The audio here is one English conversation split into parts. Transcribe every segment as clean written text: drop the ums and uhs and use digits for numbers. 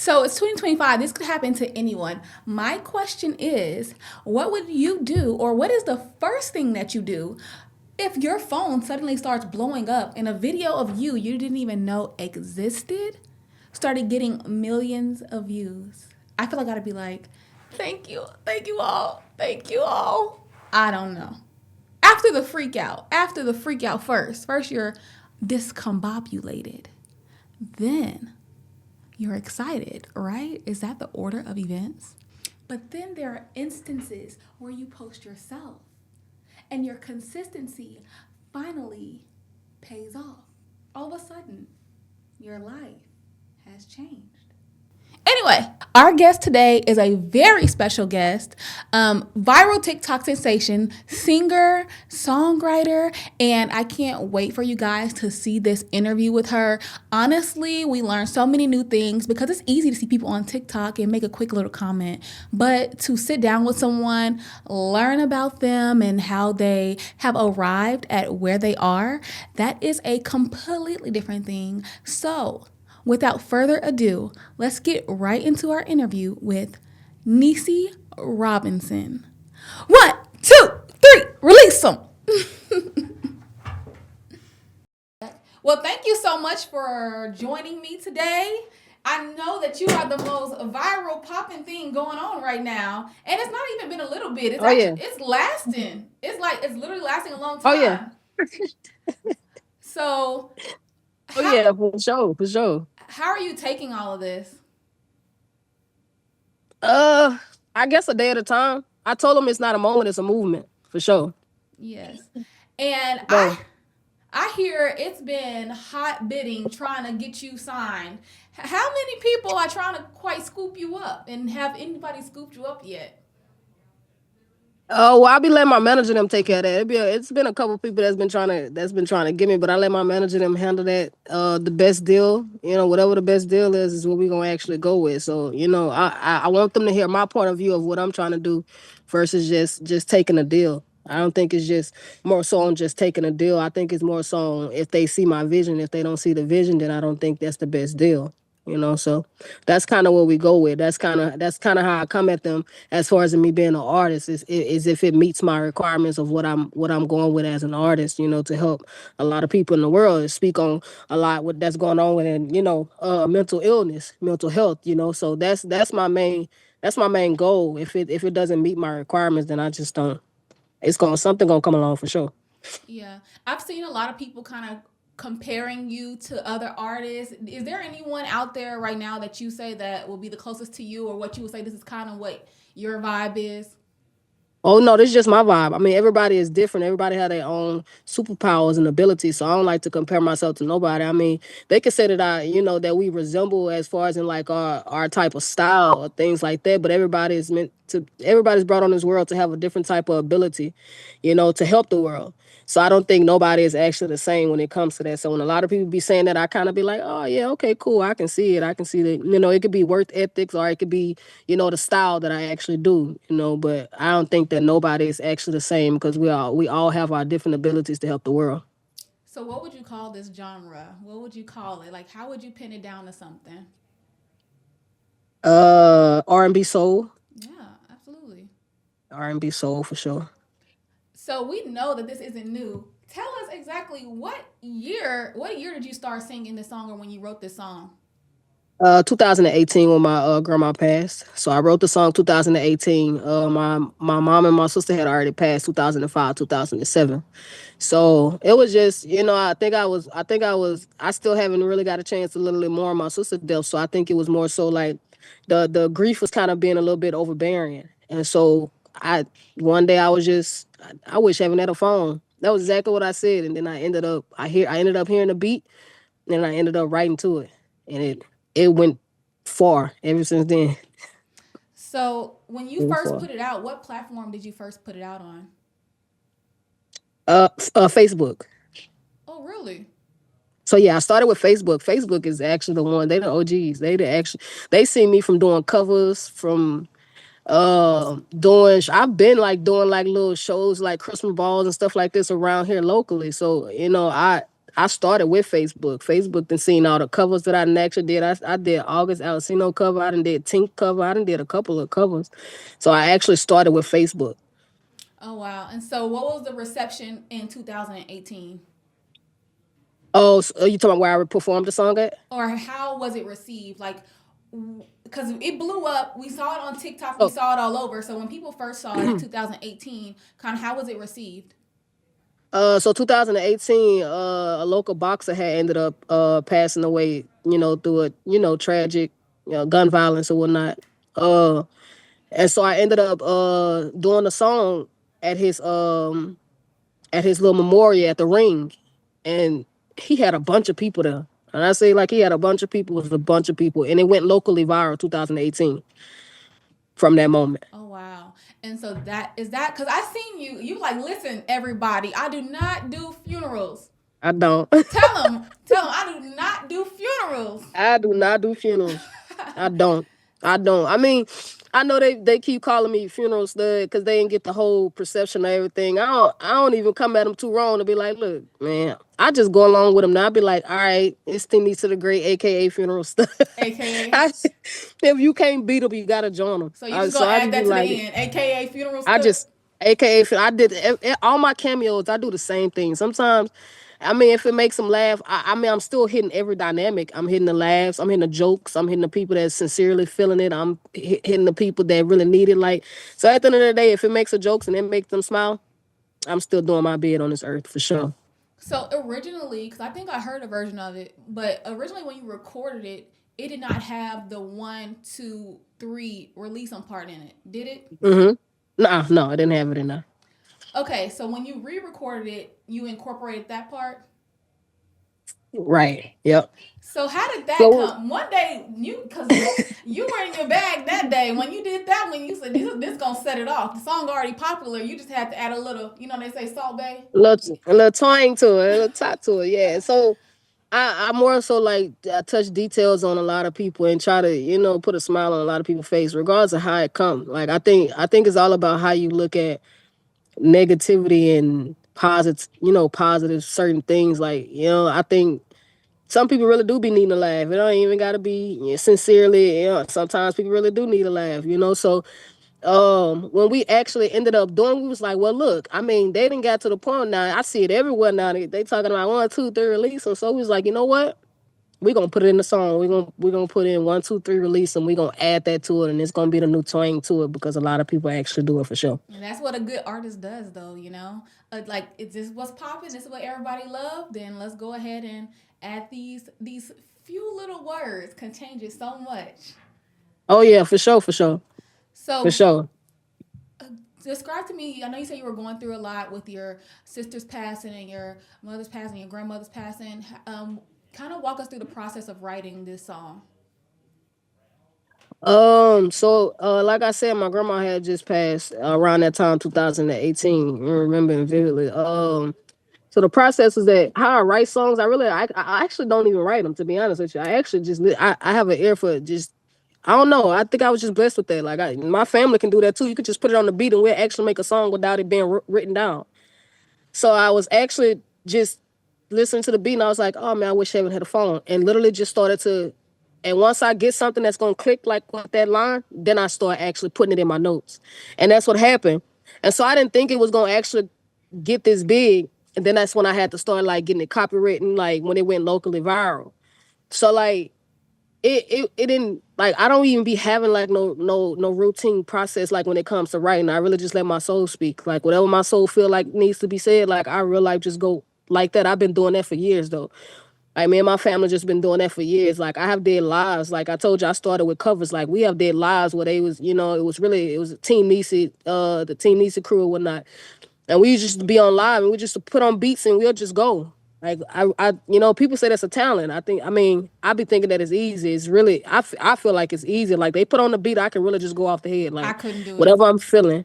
So it's 2025. This could happen to anyone. My question is, what would you do, or what is the first thing that you do if your phone suddenly starts blowing up and a video of you didn't even know existed started getting millions of views? I feel like I'd be like, thank you all, thank you all. I don't know. After the freak out first you're discombobulated. Then you're excited, right? Is that the order of events? But then there are instances where you post yourself and your consistency finally pays off. All of a sudden, your life has changed. Anyway, our guest today is a very special guest, viral TikTok sensation, singer, songwriter, and I can't wait for you guys to see this interview with her. Honestly, we learned so many new things because it's easy to see people on TikTok and make a quick little comment, but to sit down with someone, learn about them and how they have arrived at where they are, that is a completely different thing. So, without further ado, let's get right into our interview with Neace Robinson. 1, 2, 3, release them. Well, thank you so much for joining me today. I know that you are the most viral popping thing going on right now, and it's not even been a little bit. It's lasting. It's literally lasting a long time. Oh yeah. So, Oh yeah, for sure, for sure. how are you taking all of this? Uh, I guess a day at a time. I told him it's not a moment, it's a movement, for sure. Yes. And No. I hear it's been hot bidding trying to get you signed. How many people are trying to quite scoop you up, and have anybody scooped you up yet? Oh, well, I'll be letting my manager them take care of that. It's been a couple people that's been trying to get me, but I let my manager them handle that. The best deal, whatever the best deal is what we gonna actually go with. So, I want them to hear my point of view of what I'm trying to do versus just taking a deal. I don't think it's just more so on just taking a deal. I think it's more so on if they see my vision. If they don't see the vision, then I don't think that's the best deal. So that's kind of what we go with. That's kind of how I come at them as far as me being an artist is if it meets my requirements of what I'm going with as an artist, to help a lot of people in the world and speak on a lot what that's going on with mental illness, mental health, So that's my main goal. If it doesn't meet my requirements, then I just don't. It's going something gonna come along for sure. Yeah. I've seen a lot of people kind of comparing you to other artists. Is there anyone out there right now that you say that will be the closest to you, or what you would say this is kind of what your vibe is? Oh no, this is just my vibe. I mean, everybody is different. Everybody have their own superpowers and abilities. So I don't like to compare myself to nobody. I mean, they could say that that we resemble as far as in like our type of style or things like that. But everybody's brought on this world to have a different type of ability, to help the world. So I don't think nobody is actually the same when it comes to that. So when a lot of people be saying that, I kind of be like, oh yeah, okay, cool. I can see it. I can see that. It could be work ethics or it could be the style that I actually do. But I don't think that nobody is actually the same because we all have our different abilities to help the world. So, what would you call this genre? What would you call it? Like, how would you pin it down to something? R&B soul, Yeah, absolutely. R&B soul for sure. So we know that this isn't new. Tell us exactly what year did you start singing this song, or when you wrote this song? 2018 when my grandma passed. So I wrote the song 2018. My mom and my sister had already passed 2005, 2007. So it was just, I still haven't really got a chance to little bit more on my sister's death. So I think it was more so like the grief was kind of being a little bit overbearing. And so one day I was just, I wish heaven had a phone. That was exactly what I said. And then I ended up hearing the beat and I ended up writing to it. And it went far ever since then. So when you Really first far. put it out, what platform did you first put it out on? Facebook. Oh, really? So yeah, I started with Facebook. Facebook is actually the one. They the OGs. They see me from doing covers, from doing. I've been like doing like little shows like Christmas balls and stuff like this around here locally. So I started with Facebook. Facebook then seen all the covers that I done actually did. I did August Alcino cover. I done did Tink cover. I done did a couple of covers. So I actually started with Facebook. Oh wow. And so what was the reception in 2018? Oh, so you talking about where I performed the song at? Or how was it received? Like, because it blew up. We saw it on TikTok. We Oh, saw it all over. So when people first saw it in 2018, kind of how was it received? so 2018, a local boxer had ended up passing away, through a, tragic, gun violence or whatnot. Uh, and so I ended up doing a song at his um at his little memorial at the ring, and he had a bunch of people there. And I say like he had a bunch of people, it was a bunch of people, and it went locally viral 2018 from that moment. Oh wow. And so that is that because I seen you. You like listen, everybody. I do not do funerals. I don't. Tell them, I do not do funerals. I do not do funerals. I don't. I don't. I mean, I know they keep calling me funeral stud because they didn't get the whole perception of everything. I don't even come at them too wrong to be like, look, man, I just go along with them. Now I be like, all right, it's Neace to the Great, aka funeral stud. AKA. I, if you can't beat them, you gotta join them. So you just So gonna I add just be that to the like, end. AKA funeral I stud. just AKA I did all my cameos. I do the same thing. Sometimes, I mean, if it makes them laugh, I mean, I'm still hitting every dynamic. I'm hitting the laughs. I'm hitting the jokes. I'm hitting the people that sincerely feeling it. I'm hitting the people that really need it. Like so, at the end of the day, if it makes a jokes and it makes them smile, I'm still doing my bid on this earth for sure. So originally, because I think I heard a version of it, but originally when you recorded it, it did not have the one, two, three release on part in it, did it? Mm-hmm. Nah, no, I didn't have it in there. Okay, so when you re-recorded it, you incorporated that part. Right. Yep. So how did that So come? One day because you were in your bag that day when you did that. When you said this gonna set it off, the song already popular. You just had to add a little, they say Salt Bay. a little twang to it, a little top to it. Yeah. So I more so like I touch details on a lot of people and try to put a smile on a lot of people's face, regardless of how it come. Like I think it's all about how you look at negativity and positive, positive certain things. Like I think some people really do be needing to laugh. It don't even gotta be sincerely. Sometimes people really do need a laugh. So when we actually ended up doing, we was like, well, look, I mean, they didn't get to the point now. I see it everywhere now. They talking about one, two, three release, and so we was like, you know what? We're gonna put it in the song. We're gonna put in one, two, three release, and we're gonna add that to it, and it's gonna be the new twang to it because a lot of people actually do it for sure. And that's what a good artist does, though. Like is this what's popping? This is what everybody love. Then let's go ahead and add these few little words can change it so much. Oh yeah, for sure, for sure, for So sure. describe to me. I know you said you were going through a lot with your sister's passing and your mother's passing, your grandmother's passing. Kind of walk us through the process of writing this song. So like I said, my grandma had just passed around that time, 2018. I remember it vividly. So the process is that how I write songs, I actually don't even write them, to be honest with you. I actually I have an ear for just I don't know. I think I was just blessed with that. Like my family can do that too. You could just put it on the beat and we'll actually make a song without it being written down. So I was actually just listening to the beat and I was like, oh man, I wish Heaven had a phone. And literally just started to, and once I get something that's gonna click like with that line, then I start actually putting it in my notes. And that's what happened. And so I didn't think it was gonna actually get this big. And then that's when I had to start like getting it copywritten, like when it went locally viral. So like it didn't like I don't even be having like no routine process like when it comes to writing. I really just let my soul speak. Like whatever my soul feel like needs to be said, like I real life just go like that. I've been doing that for years though. Like me and my family just been doing that for years. Like I have did lives. Like I told you, I started with covers. Like we have did lives where they was, it was a Team Neace, the Team Neace crew or whatnot. And we used just to be on live and we just to put on beats and we'll just go. Like people say that's a talent. I mean, I be thinking that it's easy. It's really, I feel like it's easy. Like they put on the beat, I can really just go off the head. I Like couldn't do it. whatever I'm feeling,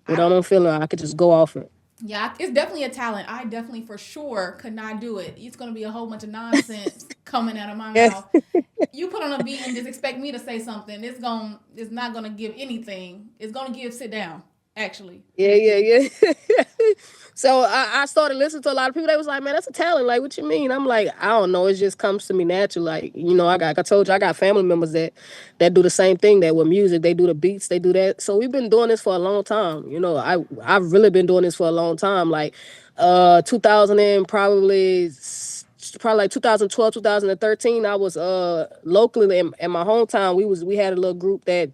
I whatever I'm feeling, I could just go off it. Yeah, it's definitely a talent. I definitely for sure could not do it. It's gonna be a whole bunch of nonsense coming out of my Yeah. mouth. You put on a beat and just expect me to say something. It's not gonna give anything. It's gonna give sit down actually. Yeah, yeah, yeah. So I started listening to a lot of people. They was like, "Man, that's a talent." Like, what you mean? I'm like, I don't know. It just comes to me natural. Like, like I told you, I got family members that do the same thing. That with music, they do the beats, they do that. So we've been doing this for a long time. I've really been doing this for a long time. Like, 2000 and probably like 2012, 2013. I was locally in my hometown. We had a little group that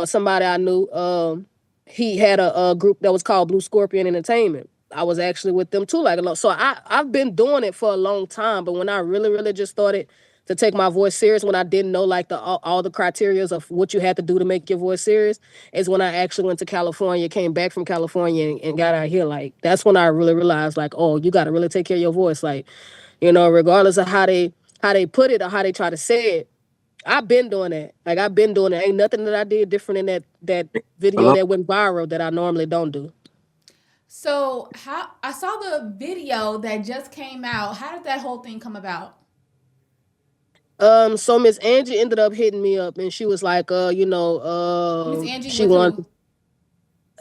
somebody I knew. He had a group that was called Blue Scorpion Entertainment. I was actually with them too, like a lot. So I've been doing it for a long time, but when I really just started to take my voice serious, when I didn't know like all the criterias of what you had to do to make your voice serious, is when I actually went to California, came back from California, and got out here. Like that's when I really realized, like, oh, you got to really take care of your voice, like, regardless of how they put it or how they try to say it. I've been doing that. Like I've been doing it. Ain't nothing that I did different in that video Hello? that went viral that I normally don't do. So how I saw the video that just came out. How did that whole thing come about? So Miss Angie ended up hitting me up and she was like, Miss Angie she with who? wanted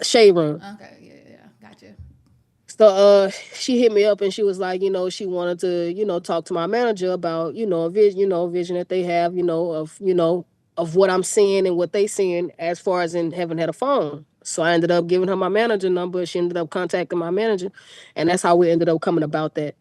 shade room. Okay, yeah, yeah, gotcha. So she hit me up and she was like, she wanted to, talk to my manager about, a vision that they have, of what I'm seeing and what they seeing as far as in haven't had a phone. So I ended up giving her my manager number. She ended up contacting my manager, and that's how we ended up coming about that.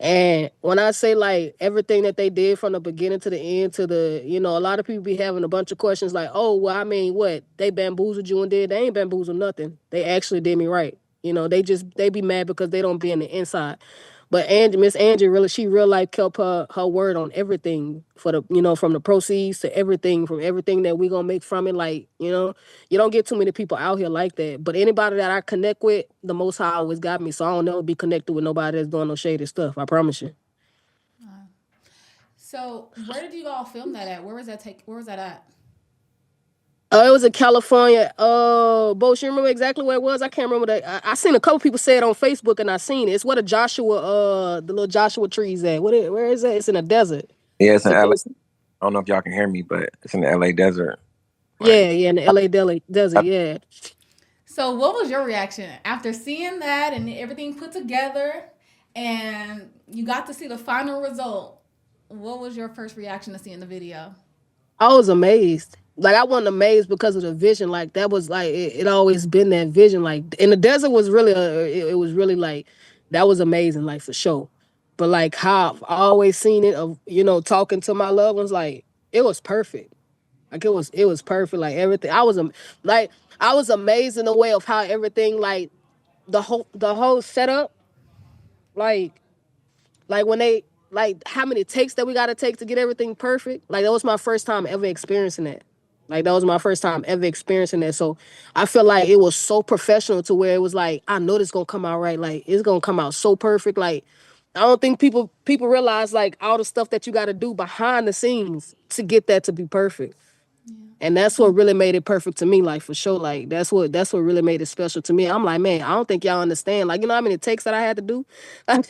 And when I say like everything that they did from the beginning to the end to a lot of people be having a bunch of questions like, oh, well, I mean, what? They bamboozled you and did? They ain't bamboozled nothing. They actually did me right. They be mad because they don't be in the inside. But Miss Angie really, she real life kept her word on everything for from the proceeds to everything, from everything that we gonna make from it. Like, you don't get too many people out here like that. But anybody that I connect with, the Most High always got me. So I don't never be connected with nobody that's doing no shady stuff. I promise you. So where did you all film that at? Where was that take? Where was that at? It was in California. Bo, you remember exactly where it was? I can't remember that. I seen a couple people say it on Facebook, and I seen it. It's where the little Joshua trees at. Where is that? It's in a desert. Yeah, it's in LA. Supposed. I don't know if y'all can hear me, but it's in the LA desert. Like, Yeah, yeah, in the LA desert. Yeah. So what was your reaction after seeing that and everything put together, and you got to see the final result? What was your first reaction to seeing the video? I was amazed. Like I wasn't amazed because of the vision. Like that was like it always been that vision. Like in the desert was really it was really like that was amazing. Like for sure. But like how I've always seen it of talking to my loved ones, like it was perfect. Like it was perfect. Like everything. Like I was amazed in the way of how everything, like the whole setup, like when they, like how many takes that we got to take to get everything perfect. Like that was my first time ever experiencing that. Like that was my first time ever experiencing that. So I feel like it was so professional to where it was like I know this gonna come out right. Like it's gonna come out so perfect. Like I don't think people realize like all the stuff that you got to do behind the scenes to get that to be perfect. And that's what really made it perfect to me, like for sure. Like that's what really made it special to me. I'm like, man, I don't think y'all understand. Like, how many takes that I had to do? How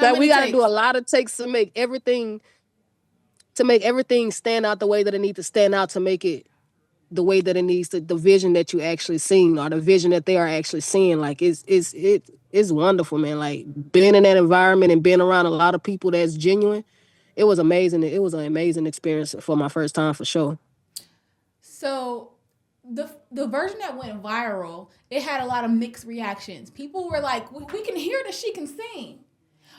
Like we many gotta do takes? a lot of takes to make everything stand out the way that it needs to stand out, to make it the way that it needs to, the vision that you actually seeing, or the vision that they are actually seeing. Like it's wonderful, man. Like being in that environment and being around a lot of people that's genuine, it was amazing. It was an amazing experience for my first time for sure. So the version that went viral, it had a lot of mixed reactions. People were like, we can hear that she can sing.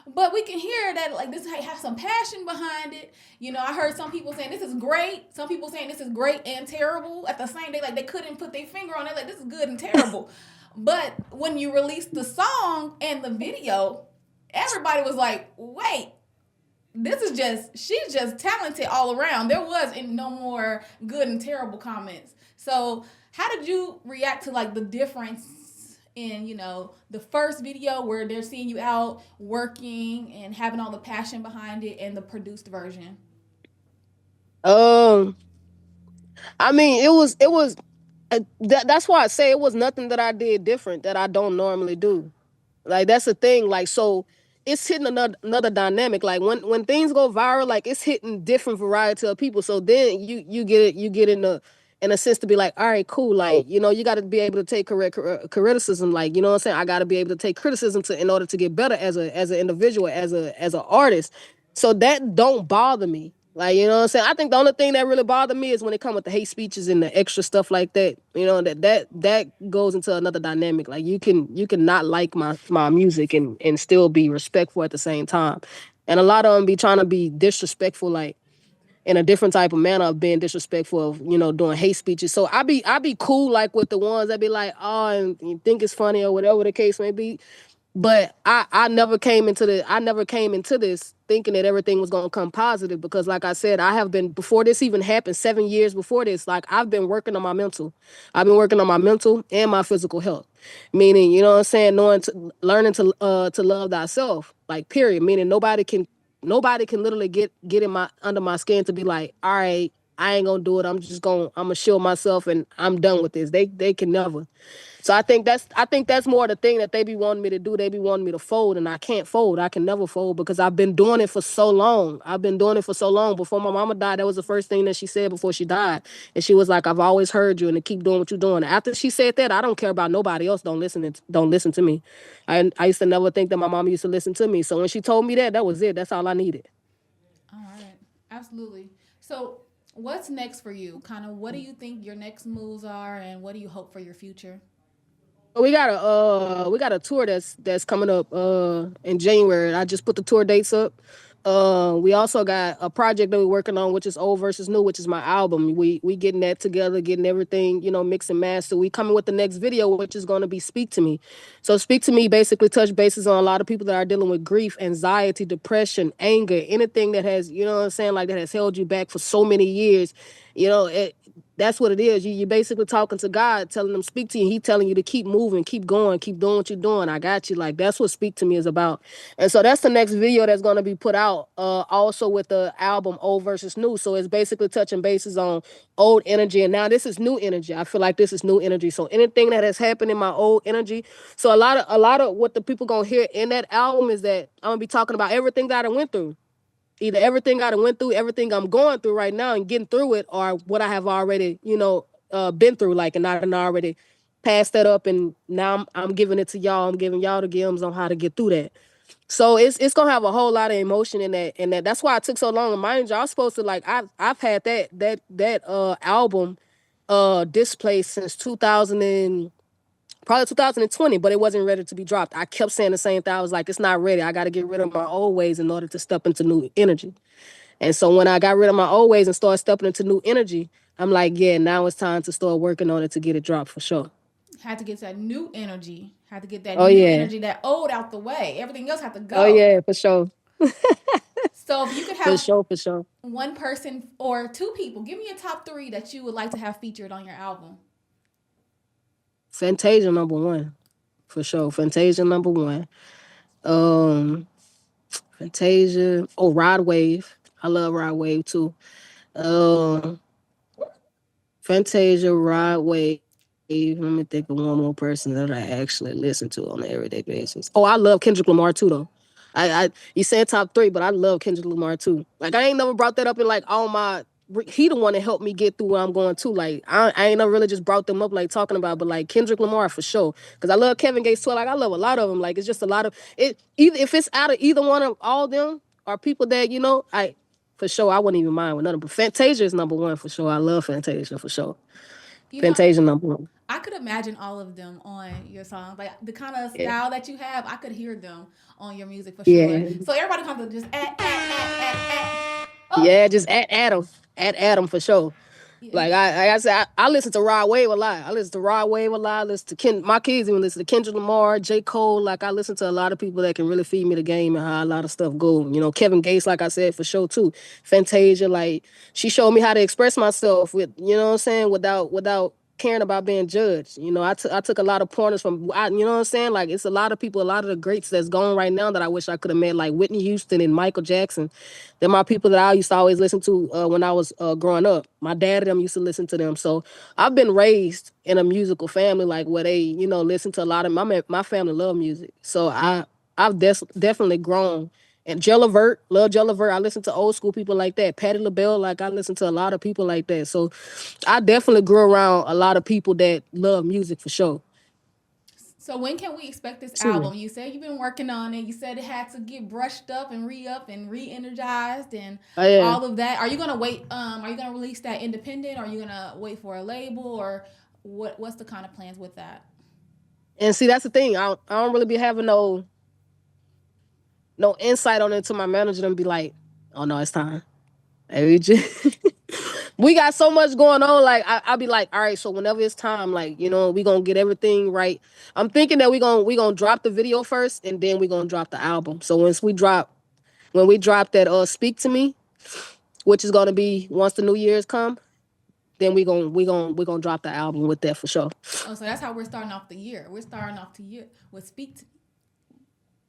But we can hear that like this has some passion behind it. I heard some people saying this is great. Some people saying this is great and terrible at the same day. Like they couldn't put their finger on it. Like this is good and terrible. But when you released the song and the video, everybody was like, wait, she's just talented all around. There was no more good and terrible comments. So how did you react to like the difference in the first video where they're seeing you out working and having all the passion behind it, and the produced version? Um, I mean, that's why I say it was nothing that I did different that I don't normally do. Like that's the thing. Like so, it's hitting another dynamic. Like when things go viral, like it's hitting different variety of people. So then you get it, you get in a sense to be like, all right, cool, like, you know, you got to be able to take criticism, like, you know what I'm saying, I got to be able to take criticism to in order to get better as an individual, as an artist. So that don't bother me. Like, you know what I'm saying? I think the only thing that really bothered me is when it comes with the hate speeches and the extra stuff like that. You know, that goes into another dynamic. Like you can not like my music and still be respectful at the same time. And a lot of them be trying to be disrespectful, like in a different type of manner of being disrespectful of, you know, doing hate speeches. So I be cool like with the ones that be like, oh, and you think it's funny or whatever the case may be. But I never came into this thinking that everything was gonna come positive, because like I said, I have been, before this even happened, 7 years before this, like I've been working on my mental. I've been working on my mental and my physical health. Meaning, you know what I'm saying, learning to love thyself. Like period. Meaning nobody can literally get in my under my skin to be like, all right, I ain't gonna do it. I'm gonna shield myself and I'm done with this. They can never. So I think that's more the thing that they be wanting me to do. They be wanting me to fold, and I can't fold. I can never fold because I've been doing it for so long. I've been doing it for so long. Before my mama died, that was the first thing that she said before she died, and she was like, "I've always heard you, and to keep doing what you're doing." After she said that, I don't care about nobody else. Don't listen to me. I used to never think that my mama used to listen to me. So when she told me that, that was it. That's all I needed. All right. Absolutely. So, what's next for you? Kind of what do you think your next moves are and what do you hope for your future? We got a tour that's coming up in January. I just put the tour dates up. We also got a project that we're working on, which is old versus new, which is my album. We getting that together, getting everything, you know, mix and master. We coming with the next video, which is going to be Speak to Me. So Speak to Me basically touch bases on a lot of people that are dealing with grief, anxiety, depression, anger, anything that has, you know what I'm saying, like that has held you back for so many years. You know, that's what it is. You basically talking to God, telling him speak to you. He telling you to keep moving, keep going, keep doing what you're doing. I got you. Like that's what Speak to Me is about. And so that's the next video that's gonna be put out. Also with the album Old versus New. So it's basically touching bases on old energy, and now this is new energy. I feel like this is new energy. So anything that has happened in my old energy. So a lot of what the people gonna hear in that album is that I'm gonna be talking about everything that I went through, either everything I done went through, everything I'm going through right now and getting through it, or what I have already, been through, like, and I done already passed that up, and now I'm giving it to y'all. I'm giving y'all the gems on how to get through that. So it's gonna have a whole lot of emotion in that, and that's why it took so long. And mind you, I was supposed to like I've had that album display since 2000 and probably 2020, but it wasn't ready to be dropped. I kept saying the same thing. I was like, it's not ready. I got to get rid of my old ways in order to step into new energy. And so when I got rid of my old ways and started stepping into new energy, I'm like, yeah, now it's time to start working on it to get it dropped for sure. Had to get that new energy. Had to get that Oh new yeah. energy, that old out the way. Everything else had to Oh go. yeah, for sure. So if you could For have sure, for sure. one person or two people, give me a top three that you would like to have featured on your album. Fantasia number one. For sure. Fantasia number one. Um Fantasia. Oh, Rod Wave. I love Rod Wave too. Um Fantasia, Rod Wave. Let me think of one more person that I actually listen to on an everyday basis. Oh, I love Kendrick Lamar too, though. You said top three, but I love Kendrick Lamar too. Like I ain't never brought that up in like all my. He the one that helped me get through where I'm going to. Like I ain't never really just brought them up like talking about, but like Kendrick Lamar for sure. Because I love Kevin Gates too. Like I love a lot of them. Like it's just a lot of it. Either if it's out of either one of all them or people that I for sure I wouldn't even mind with none of them. But Fantasia is number one for sure. I love Fantasia for sure. You know, Fantasia number one. I could imagine all of them on your songs. Like the kind of Yeah. style that you have, I could hear them on your music for sure. Yeah. So everybody comes to just add. Oh, Yeah, just at Adam. At Adam for sure. yeah. Like I said, I listen to Rod Wave a lot. I listen to Rod Wave a lot. I listen to my kids even listen to Kendrick Lamar, J. Cole. Like I listen to a lot of people that can really feed me the game and how a lot of stuff go. Kevin Gates, like I said, for sure too. Fantasia, like she showed me how to express myself with, what I'm saying, without caring about being judged. I took a lot of pointers from, you know what I'm saying? Like it's a lot of people, a lot of the greats that's going right now that I wish I could have met, like Whitney Houston and Michael Jackson. They're my people that I used to always listen to when I was growing up. My dad and them used to listen to them. So I've been raised in a musical family, like where they, listen to a lot of my family love music. So I've definitely grown And Jellavert, love Jellavert. I listen to old school people like that. Patti LaBelle, like I listen to a lot of people like that. So I definitely grew around a lot of people that love music for sure. So when can we expect this Truly. album? You said you've been working on it. You said it had to get brushed up and re-energized and Oh yeah. all of that. Are you gonna wait? Are you gonna release that independent? Or are you gonna wait for a label? Or what's the kind of plans with that? And see, that's the thing. I don't really be having no insight on it until my manager and be like, "Oh no, it's time." And we got so much going on. Like I'll be like, "All right, so whenever it's time, like we gonna get everything right." I'm thinking that we gonna drop the video first, and then we gonna drop the album. So when we drop that "Speak to Me," which is gonna be once the New Year's come, then we gonna drop the album with that for sure. Oh, so that's how we're starting off the year. We're starting off the year with "Speak to Me."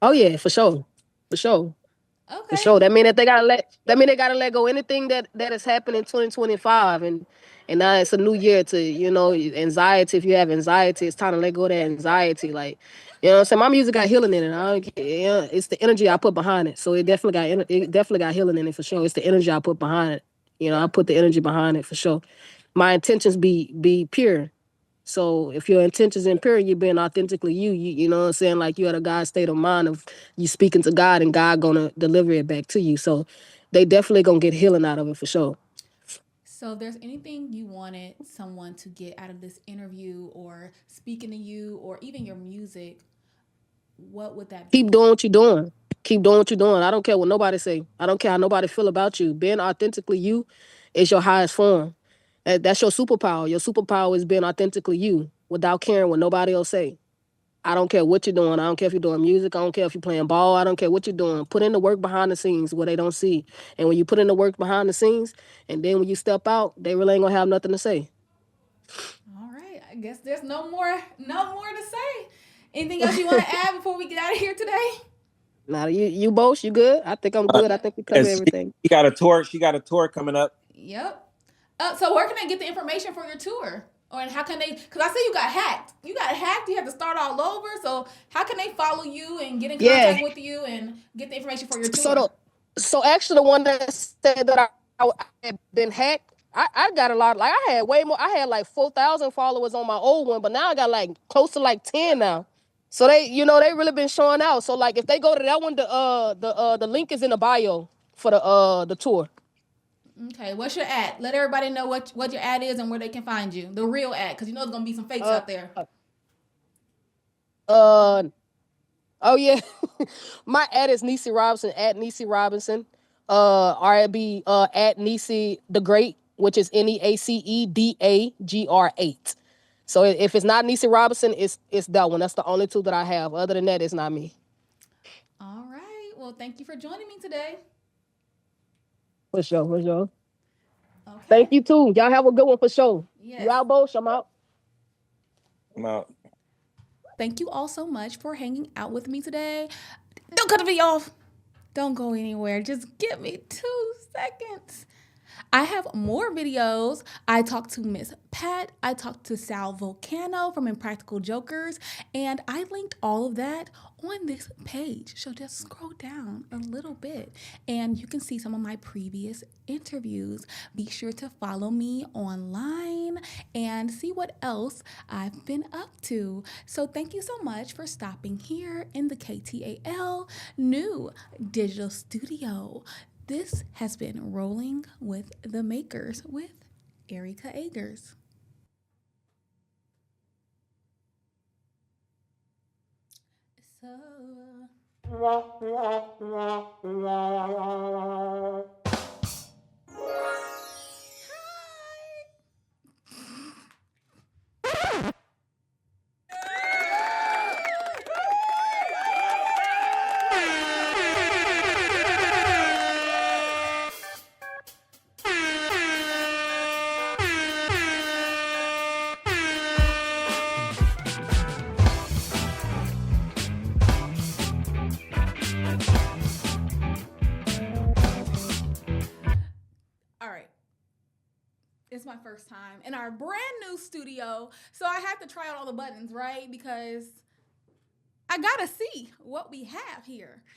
Oh yeah, for sure, for sure. For Okay. sure. That mean they gotta let go anything that has happened in 2025, and now it's a new year to anxiety. If you have anxiety, it's time to let go of that anxiety. Like what I'm saying. My music got healing in it. I don't care. It's the energy I put behind it. So it definitely got healing in it for sure. It's the energy I put behind it. I put the energy behind it for sure. My intentions be pure. So if your intentions impure, you're being authentically you know what I'm saying? Like you had a God state of mind of you speaking to God and God gonna deliver it back to you. So they definitely gonna get healing out of it for sure. So if there's anything you wanted someone to get out of this interview or speaking to you or even your music, what would that Keep be? doing what you're doing. Keep doing what you're doing. I don't care what nobody say. I don't care how nobody feel about you. Being authentically you is your highest form. That's your superpower. Your superpower is being authentically you without caring what nobody else say. I don't care what you're doing. I don't care if you're doing music. I don't care if you're playing ball. I don't care what you're doing. Put in the work behind the scenes where they don't see. And when you put in the work behind the scenes, and then when you step out, they really ain't gonna have nothing to say. All right. I guess there's no more to say. Anything else you want to add before we get out of here today? Now you both, you good? I think I'm Uh, good. I Yep. think we covered yes, everything. she got a tour. She got a tour coming up. Yep. So where can they get the information for your tour? Or and how can they? Because I see you got hacked. You got hacked. You had to start all over. So how can they follow you and get in Yeah. contact with you and get the information for your So tour? so actually the one that said that I had been hacked, I got a lot. Like I had way more. I had like 4,000 followers on my old one, but now I got like close to like 10 now. So they really been showing out. So like if they go to that one, the link is in the bio for the tour. Okay, what's your ad? Let everybody know what your ad is and where they can find you. The real ad, because you know there's gonna be some fakes Uh out there. uh oh yeah. My ad is Neace Robinson at Neace Robinson. RB at Neace the Great, which is NEACEDAGR8. So if it's not Neace Robinson, it's that one. That's the only two that I have. Other than that, it's not me. All right. Well, thank you for joining me today. For sure, for sure. Okay. Thank you too. Y'all have a good one for sure. You Yes. out, Bosh? I'm out. No. Thank you all so much for hanging out with me today. Don't cut the video off. Don't go anywhere. Just give me 2 seconds. I have more videos. I talked to Miss Pat. I talked to Sal Volcano from Impractical Jokers. And I linked all of that on this page. So just scroll down a little bit and you can see some of my previous interviews. Be sure to follow me online and see what else I've been up to. So thank you so much for stopping here in the KTAL new digital studio. This has been Rolling with the Makers with Erica Agers. So, all right. It's my first time in our brand new studio. So I had to try out all the buttons, right? Because I gotta see what we have here.